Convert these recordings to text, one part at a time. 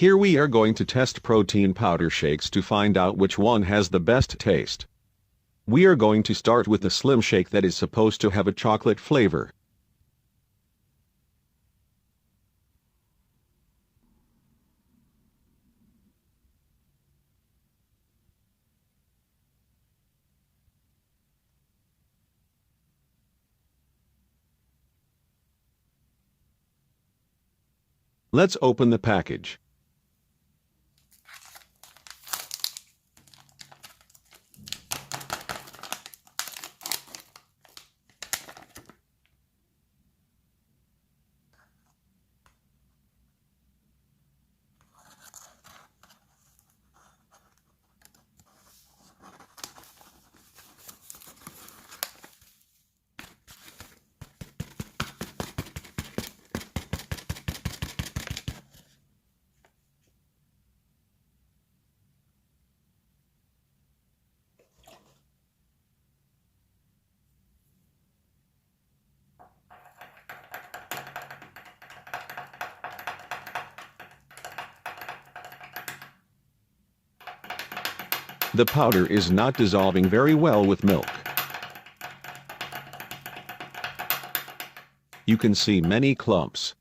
Here we are going to test protein powder shakes to find out which one has the best taste. We are going to start with the slim shake that is supposed to have a chocolate flavor. Let's open the package. The powder is not dissolving very well with milk. You can see many clumps.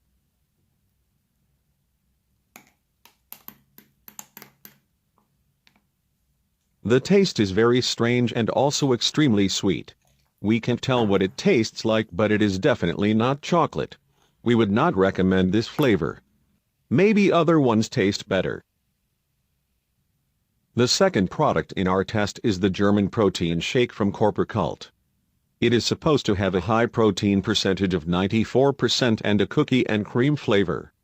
The taste is very strange and also extremely sweet. We can't tell what it tastes like, but it is definitely not chocolate. We would not recommend this flavor. Maybe other ones taste better. The second product in our test is the German protein shake from Körperkult. It is supposed to have a high protein percentage of 94% and a cookie and cream flavor.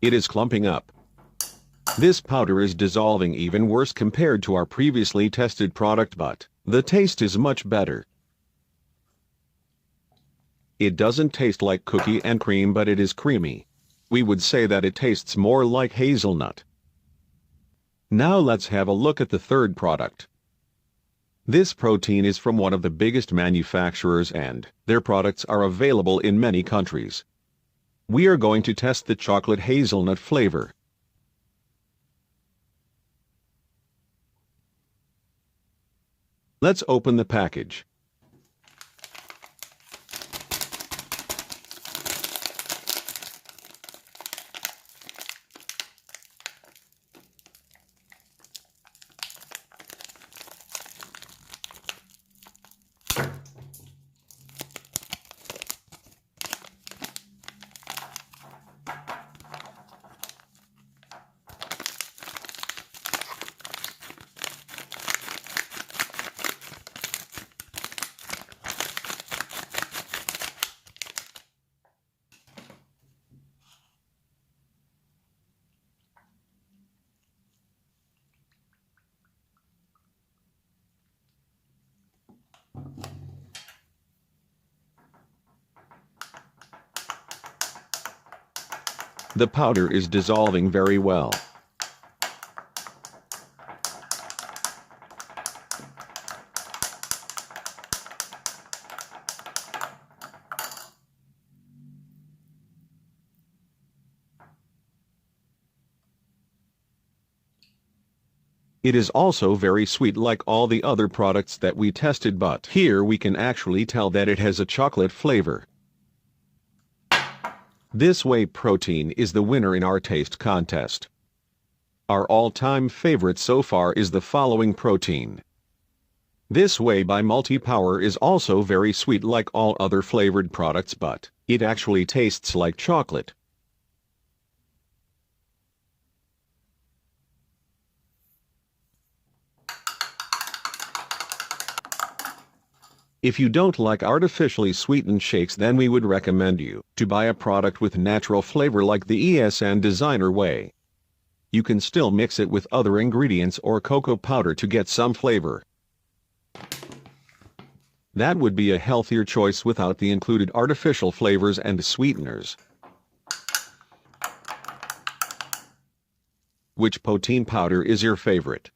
It is clumping up. This powder is dissolving even worse compared to our previously tested product, but the taste is much better. It doesn't taste like cookie and cream, but it is creamy. We would say that it tastes more like hazelnut. Now let's have a look at the third product. This protein is from one of the biggest manufacturers and their products are available in many countries. We are going to test the chocolate hazelnut flavor. Let's open the package. The powder is dissolving very well. It is also very sweet like all the other products that we tested, but here we can actually tell that it has a chocolate flavor. This whey protein is the winner in our taste contest. Our all-time favorite so far is the following protein. This whey by Multipower is also very sweet like all other flavored products, but it actually tastes like chocolate. If you don't like artificially sweetened shakes, then we would recommend you to buy a product with natural flavor like the ESN Designer whey. You can still mix it with other ingredients or cocoa powder to get some flavor. That would be a healthier choice without the included artificial flavors and sweeteners. Which protein powder is your favorite?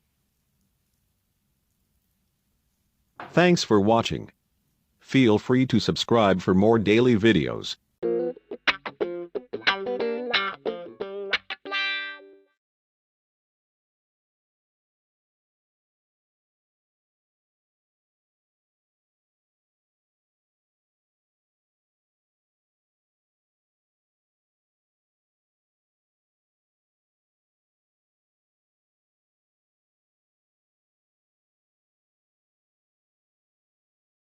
Thanks for watching. Feel free to subscribe for more daily videos.